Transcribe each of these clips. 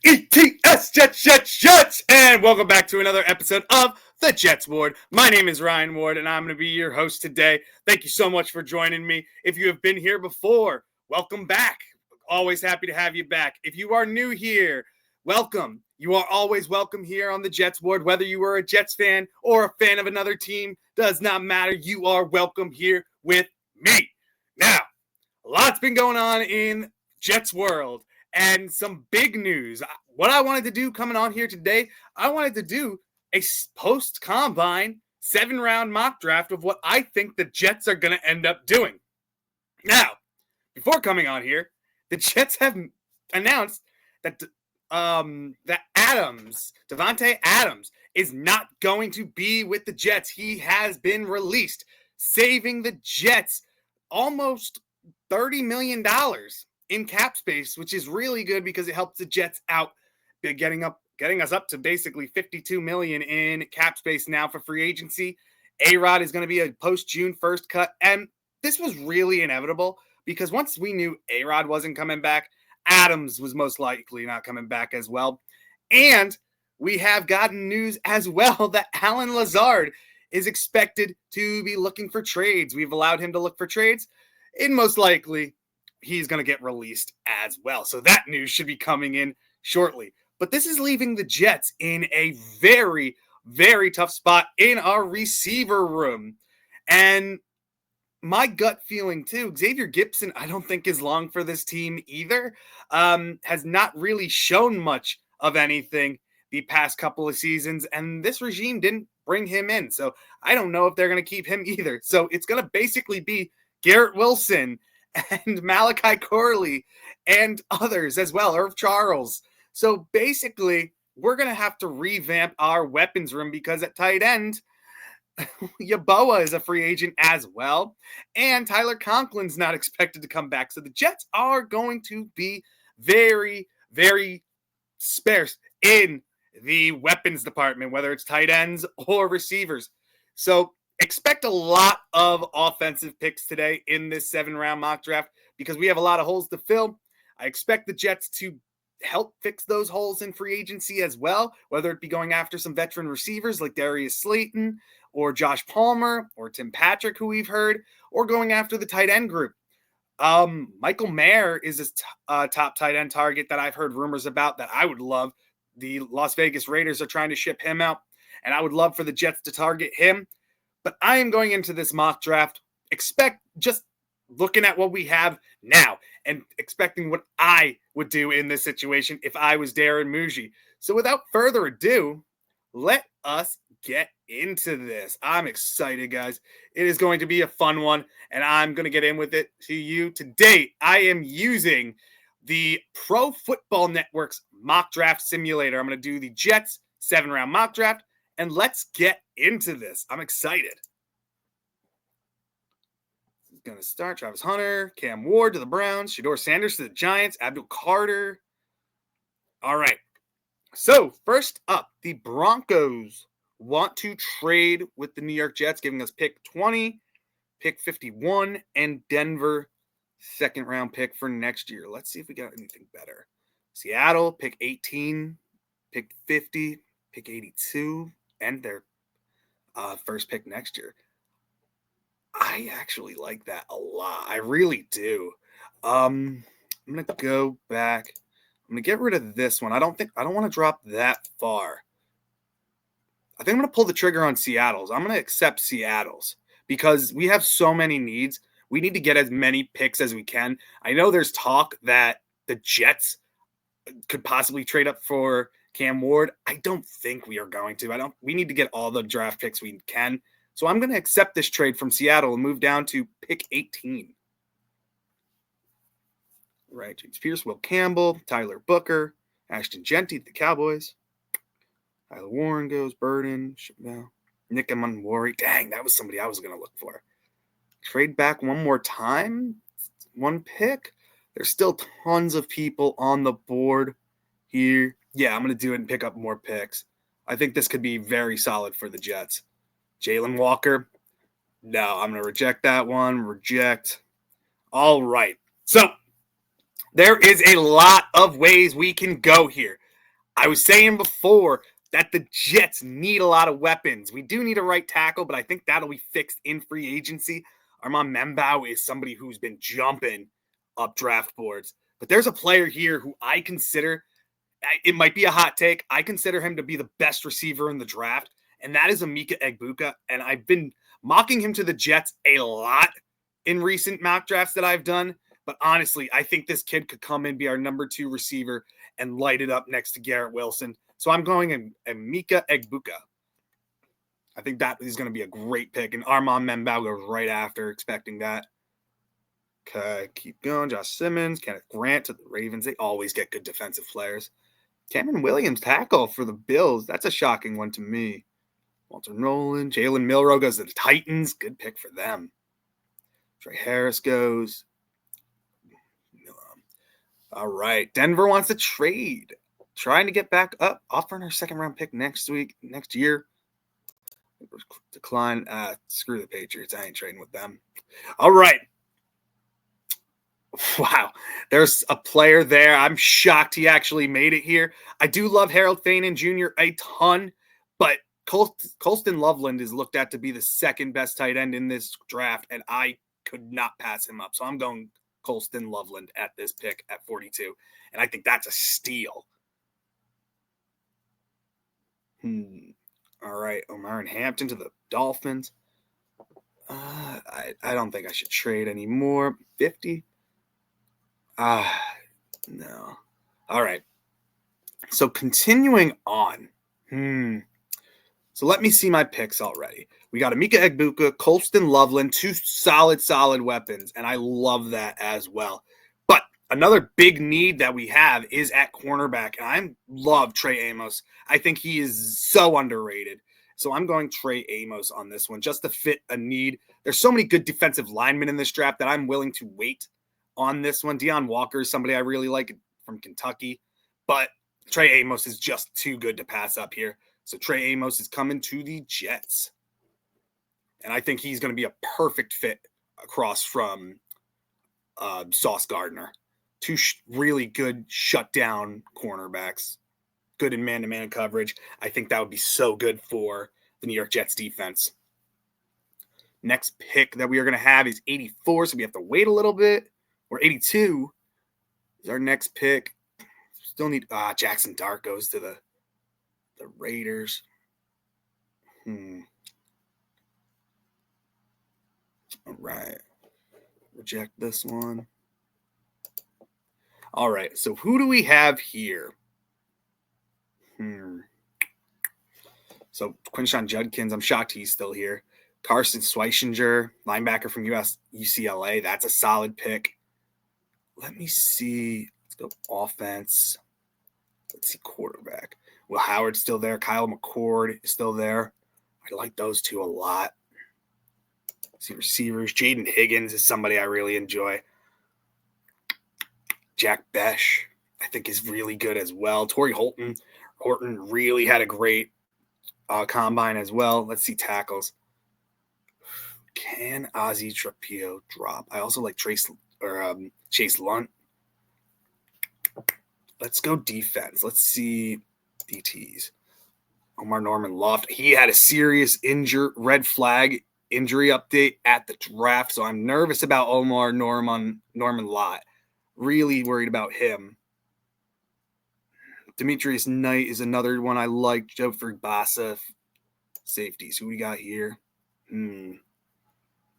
Jets, Jets, and welcome back to another episode of the Jets Ward. My name is Ryan Ward, and I'm going to be your host today. Thank you so much for joining me. If you have been here before, welcome back. Always happy to have you back. If you are new here, welcome. You are always welcome here on the Jets Ward, whether you are a Jets fan or a fan of another team, does not matter. You are welcome here with me. Now, a lot's been going on in Jets world. And some big news. What I wanted to do coming on here today, I wanted to do a post-combine 7-round mock draft of what I think the Jets are going to end up doing. Now, before coming on here, the Jets have announced that Davante Adams, is not going to be with the Jets. He has been released, saving the Jets almost $30 million in cap space, which is really good because it helps the Jets out, getting us up to basically $52 million in cap space now for free agency. A-Rod is going to be a post-June 1st cut, and this was really inevitable because once we knew A-Rod wasn't coming back, Adams was most likely not coming back as well. And we have gotten news as well that Allen Lazard is expected to be looking for trades. We've allowed him to look for trades, and most likely he's going to get released as well. So that news should be coming in shortly. But this is leaving the Jets in a very, very tough spot in our receiver room. And my gut feeling too, Xavier Gipson, I don't think is long for this team either. Has not really shown much of anything the past couple of seasons. And this regime didn't bring him in. So I don't know if they're going to keep him either. So it's going to basically be Garrett Wilson and Malachi Corley and others as well, Irv Charles. So basically, we're going to have to revamp our weapons room because at tight end, Yeboah is a free agent as well. And Tyler Conklin's not expected to come back. So the Jets are going to be very, very sparse in the weapons department, whether it's tight ends or receivers. So expect a lot of offensive picks today in this 7-round mock draft because we have a lot of holes to fill. I expect the Jets to help fix those holes in free agency as well, whether it be going after some veteran receivers like Darius Slayton or Josh Palmer or Tim Patrick, who we've heard, or going after the tight end group. Michael Mayer is a top tight end target that I've heard rumors about that I would love. The Las Vegas Raiders are trying to ship him out, and I would love for the Jets to target him. But I am going into this mock draft, just looking at what we have now and expecting what I would do in this situation if I was Darren Muji. So without further ado, let us get into this. I'm excited, guys. It is going to be a fun one, and I'm going to get in with it to you. Today, I am using the Pro Football Network's mock draft simulator. I'm going to do the Jets 7-round mock draft, and let's get into this. I'm excited. Going to start Travis Hunter, Cam Ward to the Browns, Shedeur Sanders to the Giants, Abdul Carter. All right. So first up, the Broncos want to trade with the New York Jets, giving us pick 20, pick 51, and Denver 2nd-round pick for next year. Let's see if we got anything better. Seattle, pick 18, pick 50, pick 82, and their first pick next year. I actually like that a lot. I really do. I'm going to go back. I'm going to get rid of this one. I don't want to drop that far. I think I'm going to pull the trigger on Seattle's. I'm going to accept Seattle's because we have so many needs. We need to get as many picks as we can. I know there's talk that the Jets could possibly trade up for Cam Ward. I don't think we are going to. We need to get all the draft picks we can. So I'm going to accept this trade from Seattle and move down to pick 18. Right, James Pierce, Will Campbell, Tyler Booker, Ashton Genty, the Cowboys. Tyler Warren goes, Burden, Nick Amanwari. Dang, that was somebody I was going to look for. Trade back one more time. One pick. There's still tons of people on the board here. Yeah, I'm going to do it and pick up more picks. I think this could be very solid for the Jets. Jalen Walker. No, I'm going to reject that one. Reject. All right. So there is a lot of ways we can go here. I was saying before that the Jets need a lot of weapons. We do need a right tackle, but I think that'll be fixed in free agency. Armand Membao is somebody who's been jumping up draft boards. But there's a player here who I consider, it might be a hot take, I consider him to be the best receiver in the draft, and that is Emeka Egbuka. And I've been mocking him to the Jets a lot in recent mock drafts that I've done. But honestly, I think this kid could come in, be our number 2 receiver, and light it up next to Garrett Wilson. So I'm going Emeka Egbuka. I think that is going to be a great pick. And Armand Membao goes right after, expecting that. Okay, keep going. Josh Simmons, Kenneth Grant to the Ravens. They always get good defensive players. Cameron Williams, tackle for the Bills. That's a shocking one to me. Walter Nolan. Jalen Milroe goes to the Titans. Good pick for them. Trey Harris goes. All right. Denver wants to trade. Trying to get back up. Offering our second-round pick next year. Decline. Screw the Patriots. I ain't trading with them. All right. Wow. There's a player there. I'm shocked he actually made it here. I do love Harold Fainin Jr. a ton, but Colston Loveland is looked at to be the second best tight end in this draft, and I could not pass him up. So I'm going Colston Loveland at this pick at 42, and I think that's a steal. All right, Omarion Hampton to the Dolphins. I don't think I should trade anymore. 50. No. All right. So continuing on. So let me see my picks already. We got Emeka Egbuka, Colston Loveland, 2 solid weapons, and I love that as well. But another big need that we have is at cornerback, and I love Trey Amos. I think he is so underrated. So I'm going Trey Amos on this one just to fit a need. There's so many good defensive linemen in this draft that I'm willing to wait on this one. Deion Walker is somebody I really like from Kentucky, but Trey Amos is just too good to pass up here. So Trey Amos is coming to the Jets. And I think he's going to be a perfect fit across from Sauce Gardner. 2 really good shutdown cornerbacks. Good in man-to-man coverage. I think that would be so good for the New York Jets defense. Next pick that we are going to have is 84, so we have to wait a little bit. Or 82 is our next pick. Still need Jackson Dart goes to the Raiders. All right. Reject this one. All right. So who do we have here? So Quinshon Judkins, I'm shocked he's still here. Carson Schweisinger, linebacker from UCLA. That's a solid pick. Let me see. Let's go offense. Let's see quarterback. Will Howard's still there. Kyle McCord is still there. I like those 2 a lot. Let's see receivers. Jaden Higgins is somebody I really enjoy. Jack Besh, I think, is really good as well. Torrey Horton really had a great combine as well. Let's see tackles. Can Ozzie Trapio drop? I also like Chase Lunt. Let's go defense. Let's see DTs. Omar Norman Loft. He had a serious red flag injury update at the draft, so I'm nervous about Omar Norman Lott. Really worried about him. Demetrius Knight is another one I like. Jeffrey Bassa. Safeties. Who we got here?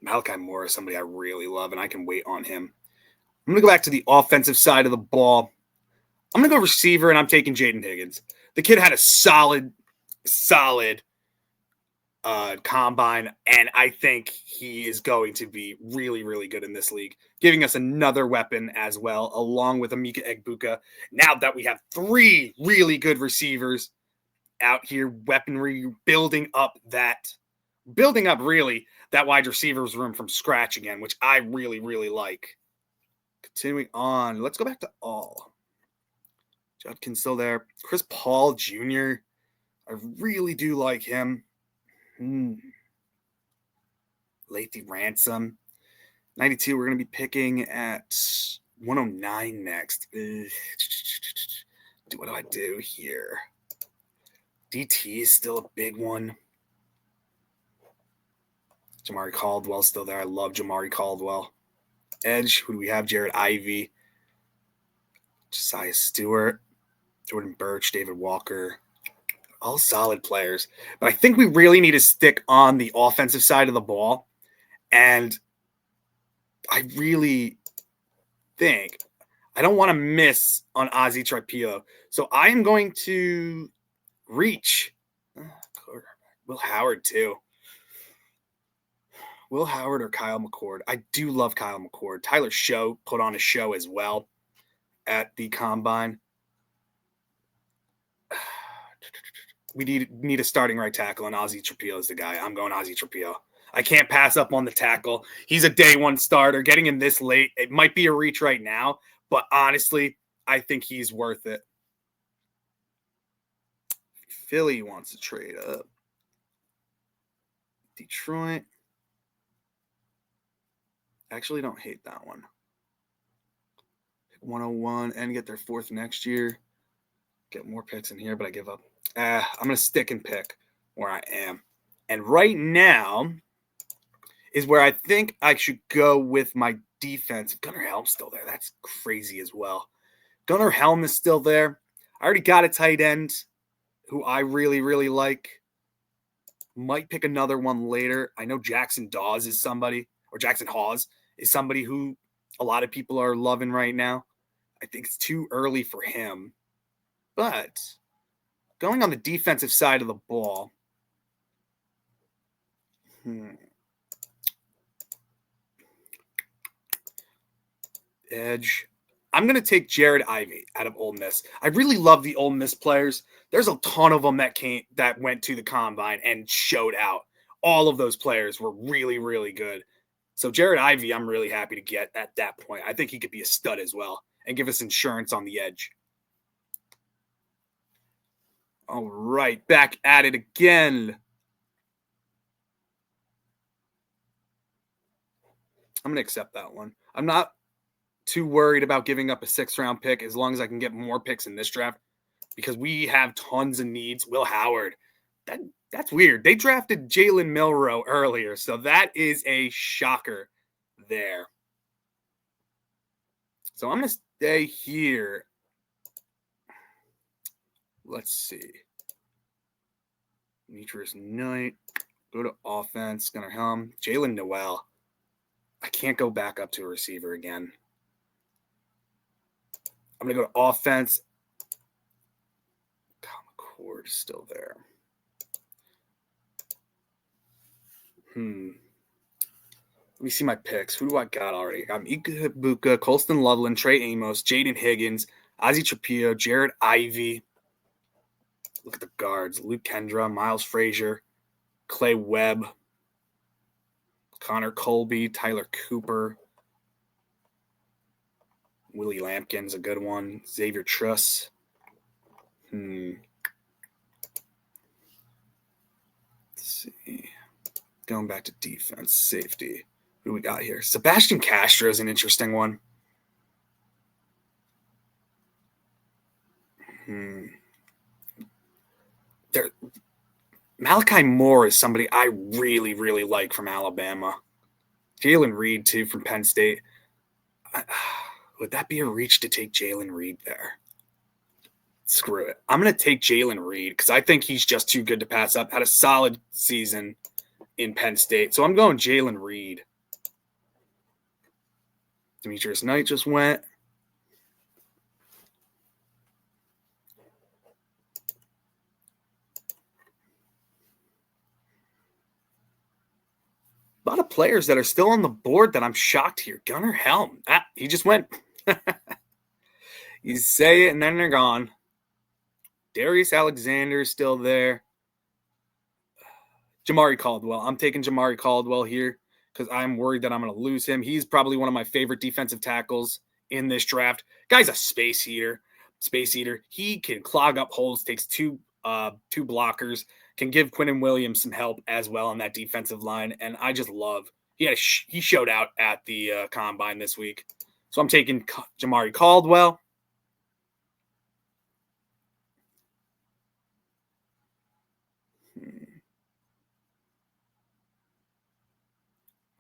Malachi Moore is somebody I really love, and I can wait on him. I'm going to go back to the offensive side of the ball. I'm going to go receiver, and I'm taking Jaden Higgins. The kid had a solid combine, and I think he is going to be really, really good in this league, giving us another weapon as well, along with Emeka Egbuka. Now that we have 3 really good receivers out here, weaponry, building up really that wide receivers room from scratch again, which I really, really like. Continuing on, let's go back to all. Judkins still there. Chris Paul Jr., I really do like him. Lathy Ransom. 92, we're going to be picking at 109 next. What do I do here? DT is still a big one. Jamari Caldwell still there. I love Jamari Caldwell. Edge, who do we have? Jared Ivey, Josiah Stewart, Jordan Birch, David Walker. All solid players. But I think we really need to stick on the offensive side of the ball. And I really think I don't want to miss on Ozzy Trapilo. So I am going to reach Will Howard too. Will Howard or Kyle McCord. I do love Kyle McCord. Tyler Show put on a show as well at the Combine. We need a starting right tackle, and Ozzy Trapilo is the guy. I'm going Ozzy Trapilo. I can't pass up on the tackle. He's a day one starter. Getting him this late, it might be a reach right now, but honestly, I think he's worth it. Philly wants to trade up. Detroit. Actually, don't hate that one. Pick 101 and get their 4th next year. Get more picks in here, but I give up. I'm going to stick and pick where I am. And right now is where I think I should go with my defense. Gunnar Helm's still there. That's crazy as well. Gunnar Helm is still there. I already got a tight end who I really, really like. Might pick another one later. I know Jackson Dawes is somebody, or Jackson Hawes is somebody who a lot of people are loving right now. I think it's too early for him. But going on the defensive side of the ball, edge. I'm going to take Jared Ivey out of Ole Miss. I really love the Ole Miss players. There's a ton of them that went to the Combine and showed out. All of those players were really, really good. So Jared Ivey, I'm really happy to get at that point. I think he could be a stud as well and give us insurance on the edge. All right, back at it again. I'm going to accept that one. I'm not too worried about giving up a 6th-round pick as long as I can get more picks in this draft because we have tons of needs. Will Howard, that's weird. They drafted Jalen Milroe earlier, so that is a shocker there. So I'm going to stay here. Let's see. Demetrius Knight. Go to offense. Gunnar Helm. Jalen Noel. I can't go back up to a receiver again. I'm going to go to offense. Kyle McCord is still there. Let me see my picks. Who do I got already? I got Ika Ibuka, Colston Loveland, Trey Amos, Jaden Higgins, Ozzy Trapilo, Jared Ivey. Look at the guards. Luke Kendra, Miles Frazier, Clay Webb, Connor Colby, Tyler Cooper, Willie Lampkin's a good one. Xavier Truss. Let's see. Going back to defense, safety. Who do we got here? Sebastian Castro is an interesting one. Malachi Moore is somebody I really, really like from Alabama. Jalen Reed, too, from Penn State. Would that be a reach to take Jalen Reed there? Screw it. I'm going to take Jalen Reed because I think he's just too good to pass up. Had a solid season in Penn State. So I'm going Jalen Reed. Demetrius Knight just went. A lot of players that are still on the board that I'm shocked here. Gunnar Helm. He just went. You say it and then they're gone. Darius Alexander is still there. Jamari Caldwell. I'm taking Jamari Caldwell here because I'm worried that I'm going to lose him. He's probably one of my favorite defensive tackles in this draft. Guy's a space eater. He can clog up holes, takes two blockers, can give Quinnen Williams some help as well on that defensive line. And I just love he showed out at the Combine this week. So I'm taking Jamari Caldwell.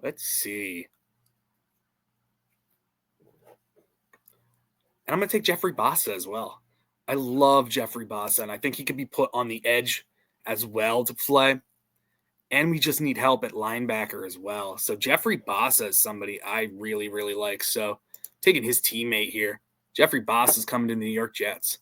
Let's see. And I'm going to take Jeffrey Bassa as well. I love Jeffrey Bassa, and I think he could be put on the edge as well to play. And we just need help at linebacker as well. So Jeffrey Bassa is somebody I really, really like. So taking his teammate here. Jeffrey Bassa is coming to the New York Jets.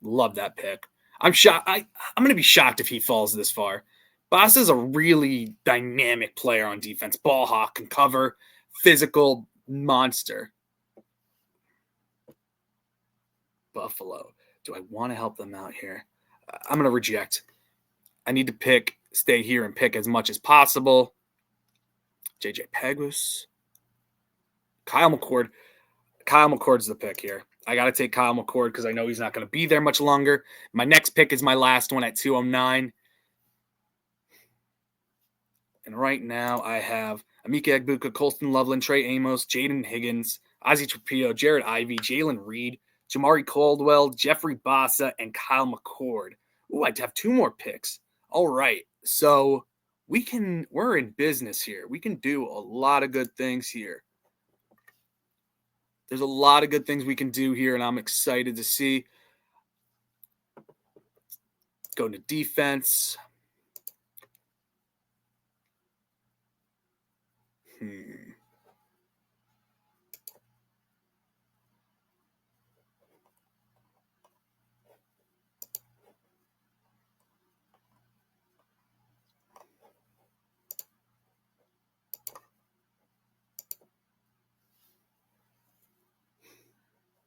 Love that pick. I'm shocked. I'm going to be shocked if he falls this far. Bassa is a really dynamic player on defense. Ball hawk, can cover, physical monster. Buffalo. Do I want to help them out here? I'm going to reject. I need to stay here and pick as much as possible. JJ Pegus. Kyle McCord. Kyle McCord's the pick here. I got to take Kyle McCord because I know he's not going to be there much longer. My next pick is my last one at 209. And right now I have Emeka Egbuka, Colston Loveland, Trey Amos, Jaden Higgins, Ozzie Trapillo, Jared Ivey, Jalen Reed, Jamari Caldwell, Jeffrey Bassa, and Kyle McCord. Ooh, I'd have 2 more picks. All right. So we're in business here. We can do a lot of good things here. There's a lot of good things we can do here, and I'm excited to see. Go to defense.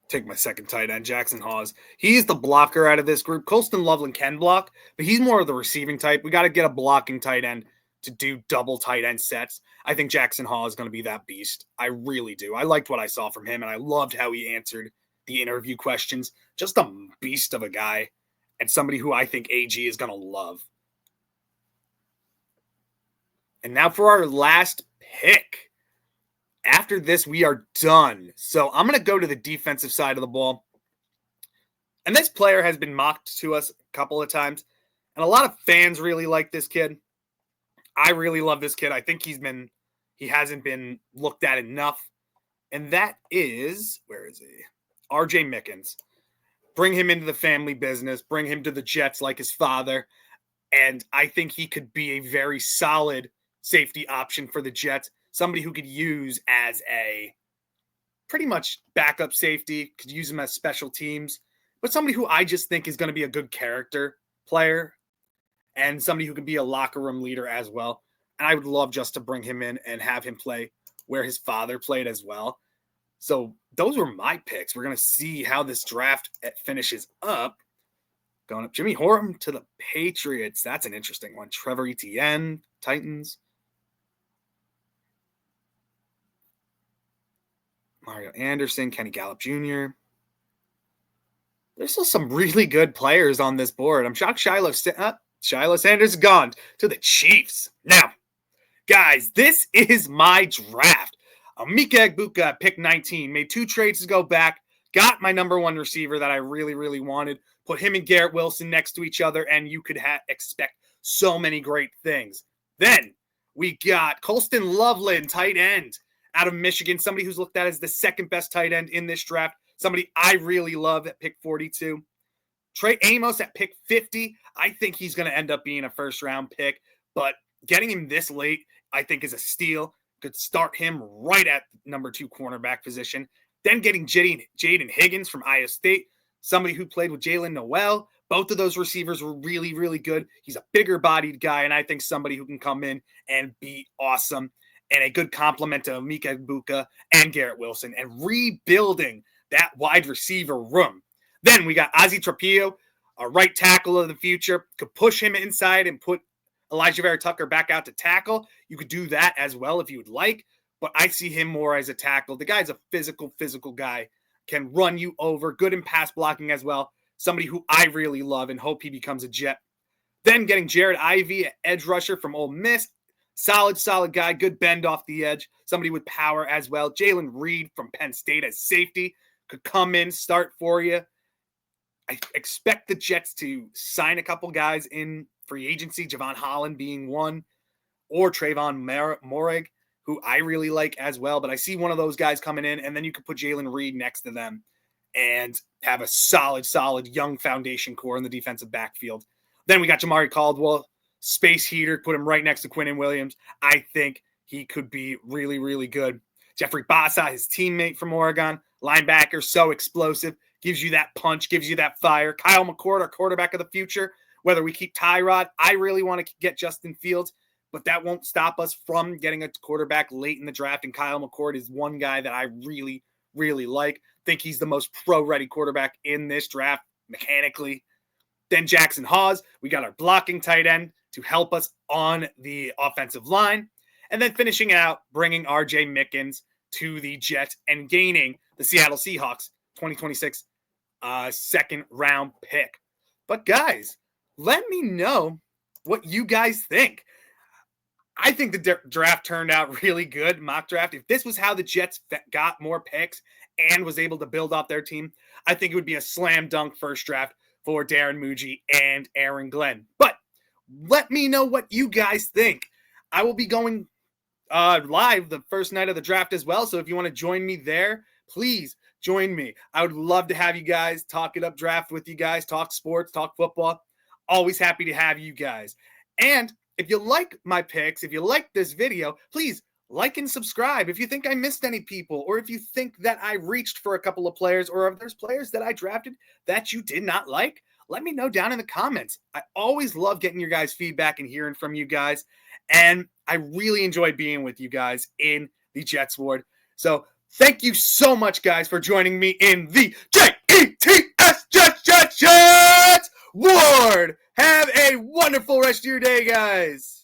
Take my second tight end, Jackson Hawes. He's the blocker out of this group. Colston Loveland can block, but he's more of the receiving type. We got to get a blocking tight end to do double tight end sets. I think Jackson Hawes is going to be that beast. I really do. I liked what I saw from him, and I loved how he answered the interview questions. Just a beast of a guy, and somebody who I think AG is going to love. And now for our last pick. After this, we are done. So I'm going to go to the defensive side of the ball. And this player has been mocked to us a couple of times. And a lot of fans really like this kid. I really love this kid. I think he hasn't been looked at enough. And that is, where is he? RJ Mickens. Bring him into the family business. Bring him to the Jets like his father. And I think he could be a very solid safety option for the Jets. Somebody who could use as a pretty much backup safety, could use him as special teams, but somebody who I just think is going to be a good character player and somebody who can be a locker room leader as well. And I would love just to bring him in and have him play where his father played as well. So those were my picks. We're going to see how this draft finishes up. Going up, Jimmy Horton to the Patriots. That's an interesting one. Trevor Etienne, Titans. Mario Anderson, Kenny Gallup Jr. There's still some really good players on this board. I'm shocked Shiloh Sanders is gone to the Chiefs. Now, guys, this is my draft. Emeka Egbuka at pick 19. Made 2 trades to go back. Got my number 1 receiver that I really, really wanted. Put him and Garrett Wilson next to each other, and you could expect so many great things. Then we got Colston Loveland, tight end, out of Michigan, somebody who's looked at as the second best tight end in this draft, somebody I really love at pick 42. Trey Amos at pick 50. I think he's going to end up being a first-round pick, but getting him this late, I think, is a steal. Could start him right at number 2 cornerback position. Then getting Jaden Higgins from Iowa State, somebody who played with Jalen Noel. Both of those receivers were really, really good. He's a bigger-bodied guy, and I think somebody who can come in and be awesome. And a good complement to Emeka Egbuka and Garrett Wilson and rebuilding that wide receiver room. Then we got Ozzie Trapillo, a right tackle of the future. Could push him inside and put Elijah Vera Tucker back out to tackle. You could do that as well if you would like, but I see him more as a tackle. The guy's a physical guy, can run you over, good in pass blocking as well. Somebody who I really love and hope he becomes a Jet. Then getting Jared Ivey, an edge rusher from Ole Miss. Solid guy, good bend off the edge. Somebody with power as well. Jalen Reed from Penn State as safety could come in, start for you. I expect the Jets to sign a couple guys in free agency, Javon Holland being one, or Trayvon Morig, who I really like as well. But I see one of those guys coming in, and then you could put Jalen Reed next to them and have a solid young foundation core in the defensive backfield. Then we got Jamari Caldwell, space heater, put him right next to Quinnen Williams. I think he could be really good. Jeffrey Bassa, his teammate from Oregon, linebacker, so explosive, gives you that punch, gives you that fire. Kyle McCord, our quarterback of the future. Whether we keep Tyrod, I really want to get Justin Fields, but that won't stop us from getting a quarterback late in the draft. And Kyle McCord is one guy that I really like. Think he's the most pro-ready quarterback in this draft mechanically. Then Jackson Hawes. We got our blocking tight end to help us on the offensive line. And then finishing out, bringing R.J. Mickens to the Jets and gaining the Seattle Seahawks 2026 second round pick. But guys, let me know what you guys think. I think the draft turned out really good, mock draft. If this was how the Jets got more picks and was able to build up their team, I think it would be a slam dunk first draft for Darren Muji and Aaron Glenn. But let me know what you guys think. I will be going live the first night of the draft as well. So if you want to join me there, please join me. I would love to have you guys talk it up draft with you guys, talk sports, talk football. Always happy to have you guys. And if you like my picks, if you like this video, please like and subscribe. If you think I missed any people, or if you think that I reached for a couple of players, or if there's players that I drafted that you did not like, let me know down in the comments. I always love getting your guys' feedback and hearing from you guys. And I really enjoy being with you guys in the Jets Ward. So thank you so much, guys, for joining me in the JETS Jets Ward. Have a wonderful rest of your day, guys.